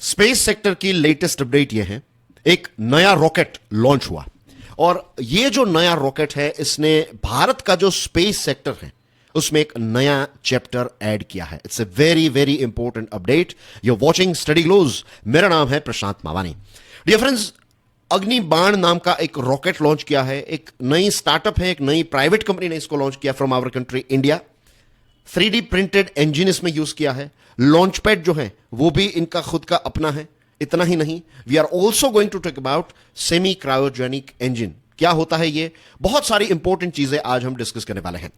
Space sector की latest update यह है, एक नया रॉकेट लॉन्च हुआ और यह जो नया रॉकेट है इसने भारत का जो स्पेस सेक्टर है उसमें एक नया चैप्टर ऐड किया है। It's a very very important update. You are watching study glows. मेरा नाम है प्रशांत मावानी। डियर फ्रेंड्स, अग्निबाण नाम का एक रॉकेट लॉन्च किया है। एक नई स्टार्टअप है, एक नई प्राइवेट कंपनी ने इसको लॉन्च किया from our country India. 3D printed engine इसमें यूज किया है। लॉन्च पैड जो है वो भी इनका खुद का अपना है। इतना ही नहीं, we are also going to talk about semi cryogenic engine. क्या होता है ये, बहुत सारी इंपॉर्टेंट चीजें आज हम डिस्कस करने वाले हैं।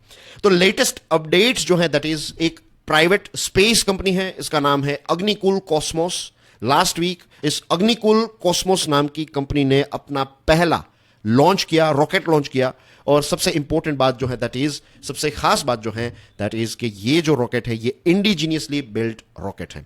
तो लेटेस्ट अपडेट्स जो है दैट इज एक प्राइवेट स्पेस कंपनी है, इसका नाम है अग्निकुल कॉस्मोस। लास्ट वीक इस अग्निकुल कॉस्मोस नाम की कंपनी ने अपना पहला लॉन्च किया, रॉकेट लॉन्च किया। और सबसे इंपॉर्टेंट बात जो है दैट इज, सबसे खास बात जो है दैट इज कि ये जो रॉकेट है ये इंडिजीनियसली बिल्ट रॉकेट है।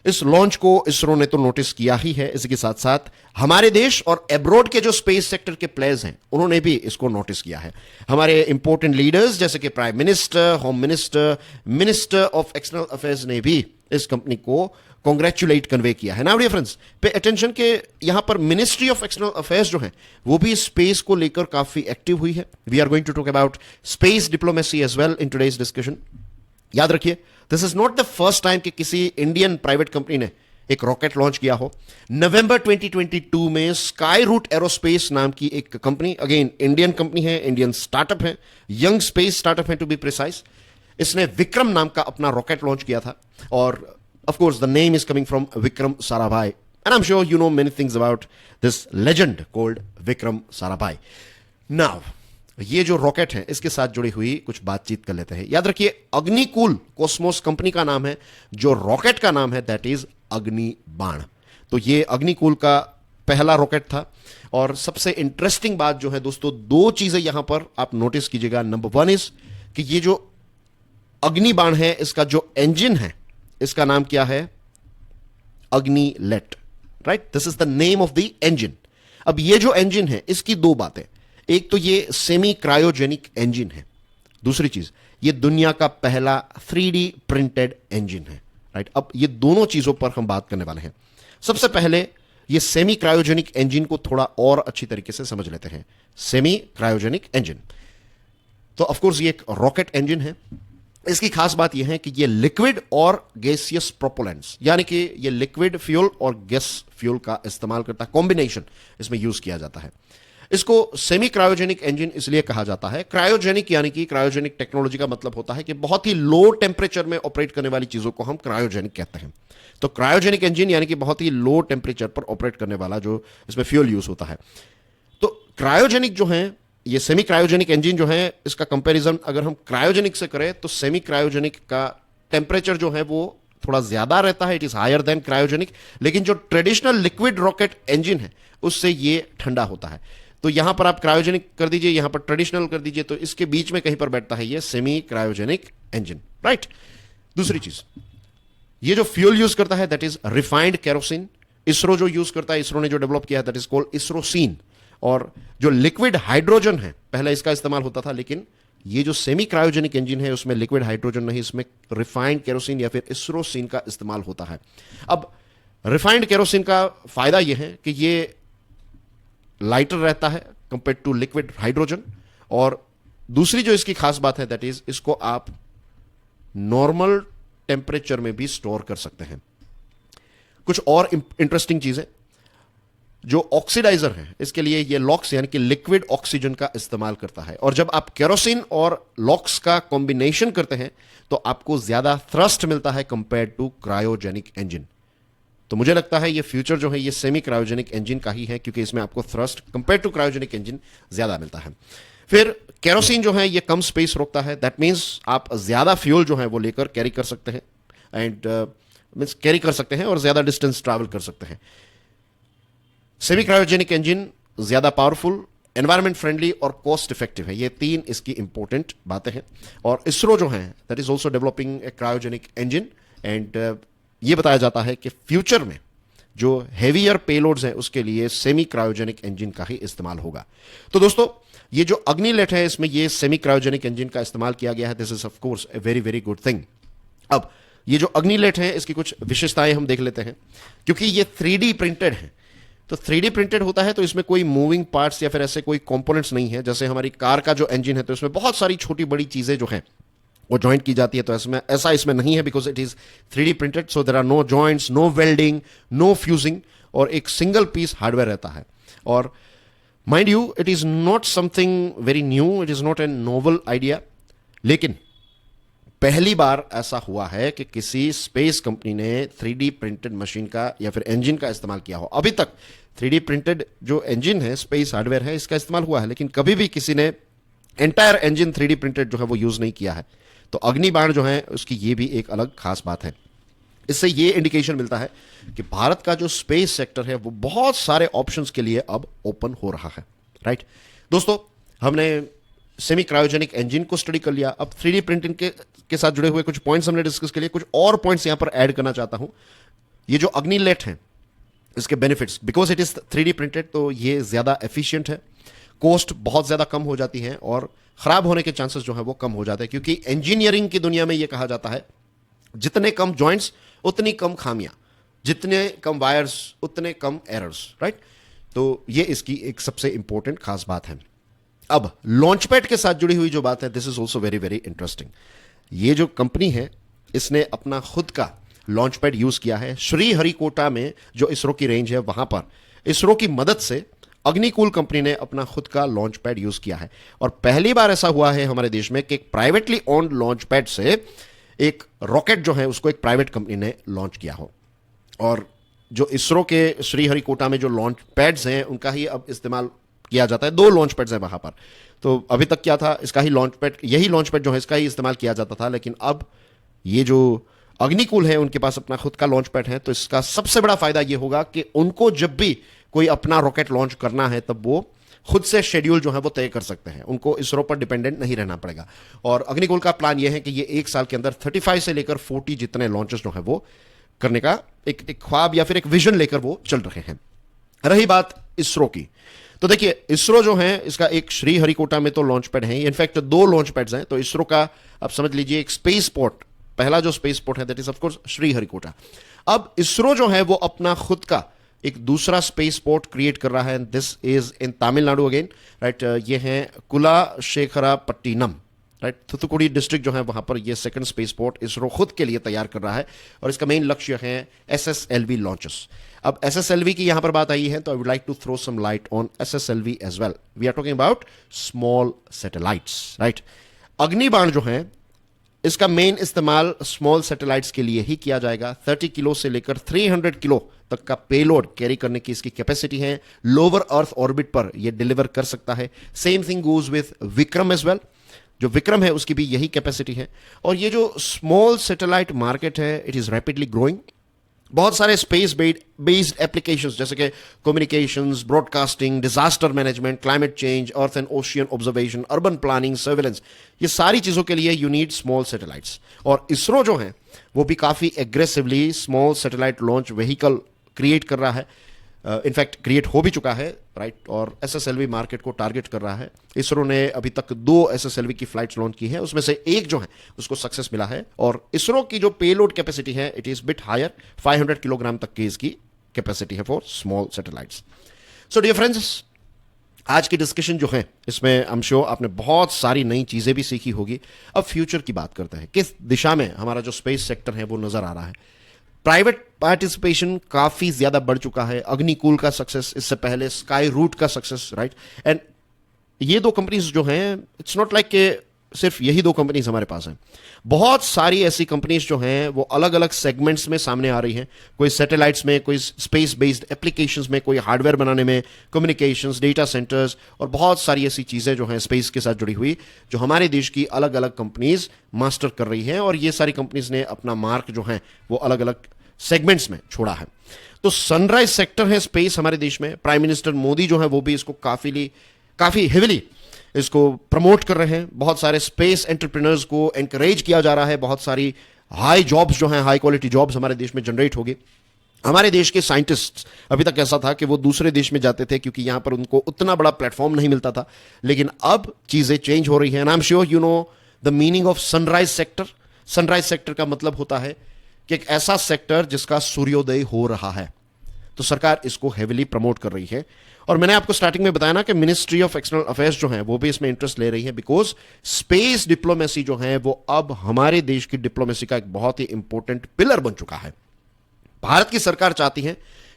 इस लॉन्च को इसरो ने तो नोटिस किया ही है, इसके साथ साथ हमारे देश और एब्रॉड के जो स्पेस सेक्टर के प्लेयर्स हैं उन्होंने भी इसको नोटिस किया है। हमारे इंपॉर्टेंट लीडर्स जैसे कि prime minister, home minister, minister of external affairs ने भी इस कंपनी को कॉन्ग्रेचुलेट कन्वे किया है। Now dear friends, pay attention के यहां पर मिनिस्ट्री ऑफ एक्सटर्नल अफेयर्स जो है वो भी स्पेस को लेकर काफी एक्टिव हुई है। We are going to talk about space diplomacy as well in today's discussion. याद रखिए, this is not the first time कि किसी इंडियन प्राइवेट कंपनी ने एक रॉकेट लॉन्च किया हो। नवंबर 2022 में स्काई रूट एरोस्पेस नाम की एक कंपनी, अगेन इंडियन कंपनी है, इंडियन स्टार्टअप है, यंग स्पेस स्टार्टअप है टू बी प्रिसाइज, इसने विक्रम नाम का अपना रॉकेट लॉन्च किया था। और of course the name is coming from Vikram Sarabhai, and I'm sure you know many things about this legend called Vikram Sarabhai. Now ये जो रॉकेट है इसके साथ जुड़ी हुई कुछ बातचीत कर लेते हैं। याद रखिए, अग्निकुल कॉस्मोस कंपनी का नाम है, जो रॉकेट का नाम है दैट इज अग्निबाण। तो ये अग्निकुल का पहला रॉकेट था। और सबसे इंटरेस्टिंग बात जो है दोस्तों, दो चीजें यहां पर आप नोटिस कीजिएगा। नंबर वन इज कि ये जो अग्निबाण है इसका जो इंजन है इसका नाम क्या है, Agnilet, right? This is the name of the engine. अब ये जो इंजन है इसकी दो बातें, एक तो ये सेमी क्रायोजेनिक इंजन है, दूसरी चीज ये दुनिया का पहला 3D प्रिंटेड इंजन है, राइट? अब ये दोनों चीजों पर हम बात करने वाले हैं। सबसे पहले ये सेमी क्रायोजेनिक इंजन को थोड़ा और अच्छी तरीके से समझ लेते हैं। सेमी क्रायोजेनिक इंजन, तो ऑफकोर्स ये एक रॉकेट इंजन है। इसकी खास बात यह है कि ये लिक्विड और गैसियस प्रोपेलेंट्स, यानी कि ये लिक्विड फ्यूल और गैस फ्यूल का इस्तेमाल करता है, कॉम्बिनेशन इसमें यूज किया जाता है। इसको सेमी क्रायोजेनिक इंजन इसलिए कहा जाता है, क्रायोजेनिक यानी कि क्रायोजेनिक टेक्नोलॉजी का मतलब होता है कि बहुत ही लो टेम्परेचर में ऑपरेट करने वाली चीजों को हम क्रायोजेनिक कहते हैं। तो क्रायोजेनिक इंजन यानी कि बहुत ही लो टेम्परेचर पर ऑपरेट करने वाला जो इसमें फ्यूल यूज होता है। तो क्रायोजेनिक जो है, ये सेमी क्रायोजेनिक इंजन जो है, इसका कंपैरिजन अगर हम क्रायोजेनिक से करें तो सेमी क्रायोजेनिक का टेम्परेचर जो है वो थोड़ा ज्यादा रहता है, it is higher than cryogenic. लेकिन जो ट्रेडिशनल लिक्विड रॉकेट इंजन है उससे ये ठंडा होता है। तो यहां पर आप क्रायोजेनिक कर दीजिए, यहां पर ट्रेडिशनल कर दीजिए, तो इसके बीच में कहीं पर बैठता है ये सेमी क्रायोजेनिक इंजन, राइट? दूसरी चीज, ये जो फ्यूल यूज करता है that is refined kerosene. ISRO जो यूज करता है, इसरो ने जो डेवलप किया है दैट इज कॉल्ड इसरोसीन। और जो लिक्विड हाइड्रोजन है पहले इसका इस्तेमाल होता था, लेकिन ये जो सेमी क्रायोजेनिक इंजन है उसमें लिक्विड हाइड्रोजन नहीं, इसमें रिफाइंड केरोसिन या फिर इसरोसिन का इस्तेमाल होता है। अब रिफाइंड केरोसिन का फायदा यह है कि ये लाइटर रहता है कंपेयर टू लिक्विड हाइड्रोजन। और दूसरी जो इसकी खास बात है दैट इज इसको आप नॉर्मल टेम्परेचर में भी स्टोर कर सकते हैं। कुछ और इंटरेस्टिंग चीजें, जो ऑक्सीडाइजर है इसके लिए ये लॉक्स यानी कि लिक्विड ऑक्सीजन का इस्तेमाल करता है। और जब आप केरोसिन और लॉक्स का कॉम्बिनेशन करते हैं तो आपको ज्यादा थ्रस्ट मिलता है कंपेयर टू क्रायोजेनिक इंजन। तो मुझे लगता है ये फ्यूचर जो है ये सेमी क्रायोजेनिक इंजन का ही है, क्योंकि इसमें आपको thrust compare to cryogenic engine ज्यादा मिलता है। फिर केरोसिन जो है ये कम स्पेस रोकता है, दैट मीन्स आप ज्यादा फ्यूल जो है वो लेकर कैरी कर सकते हैं एंड मीन्स कैरी कर सकते हैं और ज्यादा डिस्टेंस ट्रैवल कर सकते हैं। सेमी क्रायोजेनिक इंजन ज्यादा पावरफुल, एनवायरमेंट फ्रेंडली और कॉस्ट इफेक्टिव है। ये तीन इसकी इंपॉर्टेंट बातें हैं। और इसरो जो है that is also developing a cryogenic engine and ये बताया जाता है कि फ्यूचर में जो हेवियर पेलोड्स हैं उसके लिए सेमी क्रायोजेनिक इंजन का ही इस्तेमाल होगा। तो दोस्तों, ये जो अग्निलेट है इसमें ये सेमी क्रायोजेनिक इंजन का इस्तेमाल किया गया है। This is of course A very very good thing. अब ये जो अग्निलेट है इसकी कुछ विशेषताएं हम देख लेते हैं। क्योंकि ये 3D प्रिंटेड है, तो 3D प्रिंटेड होता है तो इसमें कोई मूविंग पार्ट्स या फिर ऐसे कोई कंपोनेंट्स नहीं है। जैसे हमारी कार का जो इंजन है तो इसमें बहुत सारी छोटी बड़ी चीजें जो हैं वो ज्वाइंट की जाती है, तो ऐसा इसमें नहीं है, because it is 3D printed. So there are no joints, no welding, no fusing, और एक सिंगल पीस हार्डवेयर रहता है। और mind you, it is not something very new, it is not a novel idea, लेकिन पहली बार ऐसा हुआ है कि किसी स्पेस कंपनी ने 3D प्रिंटेड मशीन का या फिर इंजन का इस्तेमाल किया हो। अभी तक 3D प्रिंटेड जो इंजन है, स्पेस हार्डवेयर है, इसका इस्तेमाल हुआ है, लेकिन कभी भी किसी ने एंटायर इंजन 3D प्रिंटेड जो है वो यूज नहीं किया है। तो अग्निबाण जो है उसकी ये भी एक अलग खास बात है। इससे ये इंडिकेशन मिलता है कि भारत का जो स्पेस सेक्टर है वो बहुत सारे ऑप्शंस के लिए अब ओपन हो रहा है। राइट दोस्तों, हमने सेमी क्रायोजेनिक इंजन को स्टडी कर लिया। अब 3D प्रिंटिंग के साथ जुड़े हुए कुछ पॉइंट्स हमने डिस्कस के लिए, कुछ और पॉइंट्स यहां पर ऐड करना चाहता हूं। ये जो अग्निलेट है इसके benefits, because it is 3D printed, तो ये ज्यादा एफिशिएंट है, कॉस्ट बहुत ज्यादा कम हो जाती है और खराब होने के चांसेस जो है वो कम हो जाते हैं। क्योंकि इंजीनियरिंग की दुनिया में ये कहा जाता है जितने कम जॉइंट्स उतनी कम खामियां, जितने कम वायर्स उतने कम एरर्स। राइट, तो ये इसकी एक सबसे इंपॉर्टेंट खास बात है। अब लॉन्चपैड के साथ जुड़ी हुई जो बात है, this is also very very interesting. ये जो कंपनी है इसने अपना खुद का लॉन्चपैड यूज किया है। श्रीहरिकोटा में जो इसरो की रेंज है वहां पर इसरो की मदद से अग्निकूल कंपनी ने अपना खुद का लॉन्च पैड यूज किया है। और पहली बार ऐसा हुआ है हमारे देश में कि एक प्राइवेटली ओन्ड लॉन्च पैड से एक रॉकेट जो है उसको एक प्राइवेट कंपनी ने लॉन्च किया हो। और जो इसरो के श्रीहरिकोटा में जो लॉन्च पैड्स हैं उनका ही अब इस्तेमाल किया जाता है। 2 लॉन्च पैड्स हैं वहां पर। तो अभी तक क्या था, इसका ही लॉन्च पैड, यही लॉन्च पैड जो है इसका ही इस्तेमाल किया जाता था, लेकिन अब ये जो अग्निकूल है उनके पास अपना खुद का लॉन्च पैड है। तो इसका सबसे बड़ा फायदा ये होगा कि उनको जब भी कोई अपना रॉकेट लॉन्च करना है तब वो खुद से शेड्यूल जो है वो तय कर सकते हैं, उनको इसरो पर डिपेंडेंट नहीं रहना पड़ेगा। और अग्निकूल का प्लान ये है कि ये 1 साल के अंदर 35 से लेकर 40 जितने लॉन्चेस जो है वो करने का एक ख्वाब या फिर एक विजन लेकर वो चल रहे हैं। रही बात इसरो की, तो देखिए इसरो जो है इसका एक श्रीहरिकोटा में तो लॉन्च पैड है, इनफैक्ट 2 लॉन्च पैड्स हैं। तो इसरो का अब समझ लीजिए एक स्पेस पोर्ट, पहला जो स्पेस पोर्ट है that is of course Sriharikota. अब इसरो जो है वो अपना खुद का एक दूसरा स्पेस पोर्ट क्रिएट कर रहा है। This is in Tamil Nadu again. Right, ये है कुलाशेखरापट्टिनम, राइट, थुथुकुडी डिस्ट्रिक्ट जो है वहां पर ये सेकंड स्पेस पोर्ट इसरो खुद के लिए तैयार कर रहा है। और इसका मेन लक्ष्य है SSLV लॉन्चेस। अब SSLV की यहां पर बात आई है तो I would like to throw some light on SSLV as well. We are talking about small satellites. Right, Agnibaan जो है इसका मेन इस्तेमाल स्मॉल सैटेलाइट्स के लिए ही किया जाएगा। 30 किलो से लेकर 300 किलो तक का पेलोड कैरी करने की इसकी कैपेसिटी है। लोअर अर्थ ऑर्बिट पर यह डिलीवर कर सकता है। Same thing goes with Vikram as well. जो विक्रम है उसकी भी यही कैपेसिटी है। और ये जो स्मॉल सैटेलाइट मार्केट है इट इज रैपिडली ग्रोइंग। बहुत सारे स्पेस बेस्ड एप्लीकेशंस जैसे कि communications, broadcasting, disaster management, climate change, earth and ocean observation, urban planning, surveillance, ये सारी चीजों के लिए यू नीड स्मॉल सैटेलाइट्स। और इसरो जो है वो भी काफी aggressively small satellite launch vehicle create कर रहा है। इनफैक्ट क्रिएट हो भी चुका है। राइट, और SSLV मार्केट को टारगेट कर रहा है। इसरो ने अभी तक 2 SSLV की फ्लाइट्स लॉन्च की है, उसमें से एक जो है उसको सक्सेस मिला है। और इसरो की जो पेलोड कैपेसिटी है it is bit higher, 500 kilogram तक की इसकी कैपेसिटी है for small satellites. So dear friends, आज की डिस्कशन जो है इसमें आई एम श्योर आपने बहुत सारी नई चीजें भी सीखी होगी। अब फ्यूचर की बात करते हैं, किस दिशा में हमारा जो स्पेस सेक्टर है वो नजर आ रहा है। प्राइवेट पार्टिसिपेशन काफी ज्यादा बढ़ चुका है। अग्निकूल का सक्सेस, इससे पहले स्काई रूट का सक्सेस। राइट, एंड ये 2 कंपनीज जो हैं इट्स नॉट लाइक के सिर्फ यही 2 कंपनीज हमारे पास हैं। बहुत सारी ऐसी कंपनीज जो हैं वो अलग अलग सेगमेंट्स में सामने आ रही हैं। कोई सैटेलाइट्स में, कोई स्पेस बेस्ड एप्लीकेशंस में, कोई हार्डवेयर बनाने में, कम्युनिकेशंस, डेटा सेंटर्स, और बहुत सारी ऐसी चीजें जो हैं स्पेस के साथ जुड़ी हुई जो हमारे देश की अलग अलग कंपनीज मास्टर कर रही हैं। और ये सारी कंपनीज ने अपना मार्क जो है वो अलग अलग सेगमेंट्स में छोड़ा है। तो सनराइज सेक्टर है स्पेस हमारे देश में। प्राइम मिनिस्टर मोदी जो है वो भी इसको काफी हेविली इसको प्रमोट कर रहे हैं। बहुत सारे स्पेस एंटरप्रेन्योर्स को एनकरेज किया जा रहा है। बहुत सारी हाई जॉब्स जो हैं, हाई क्वालिटी जॉब्स हमारे देश में जनरेट होगी। हमारे देश के साइंटिस्ट, अभी तक ऐसा था कि वो दूसरे देश में जाते थे क्योंकि यहां पर उनको उतना बड़ा प्लेटफॉर्म नहीं मिलता था, लेकिन अब चीजें चेंज हो रही हैं। I am sure you know the meaning of sunrise sector. Sunrise sector का मतलब होता है कि एक ऐसा सेक्टर जिसका सूर्योदय हो रहा है, तो सरकार इसको हेविली प्रमोट कर रही है। और मैंने आपको स्टार्टिंग में बताया ना कि मिनिस्ट्री ऑफ एक्सटर्नल अफेयर्स जो है वो भी इसमें इंटरेस्ट ले रही है, बिकॉज स्पेस डिप्लोमेसी जो है वो अब हमारे देश की डिप्लोमेसी का एक बहुत ही इंपॉर्टेंट पिलर बन चुका है। भारत की सरकार चाहती है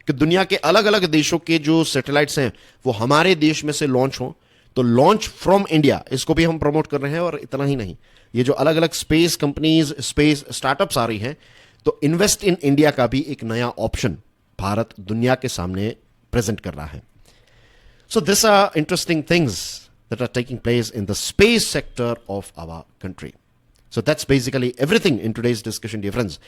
कि दुनिया के अलग अलग देशों के जो सैटेलाइट्स हैं वो हमारे देश में से लॉन्च हो, तो लॉन्च फ्रॉम इंडिया इसको भी हम प्रमोट कर रहे हैं। और इतना ही नहीं, ये जो अलग अलग स्पेस कंपनीज, स्पेस स्टार्टअप्स आ रही हैं, तो इन्वेस्ट इन इंडिया का भी एक नया ऑप्शन भारत दुनिया के सामने प्रेजेंट कर रहा है। So this are interesting things that are taking place in the space sector of our country. So that's basically everything in today's discussion dear friends.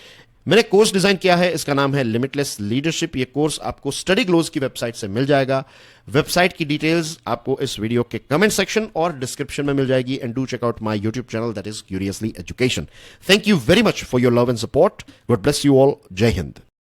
मैंने कोर्स डिजाइन किया है, इसका नाम है लिमिटलेस लीडरशिप। ये कोर्स आपको स्टडी ग्लोज की website से मिल जाएगा। वेबसाइट की डिटेल्स आपको इस वीडियो के कमेंट सेक्शन और डिस्क्रिप्शन में मिल जाएगी। And do check out my YouTube channel that is curiously education. Thank you very much for your love and support. God bless you all. जय हिंद।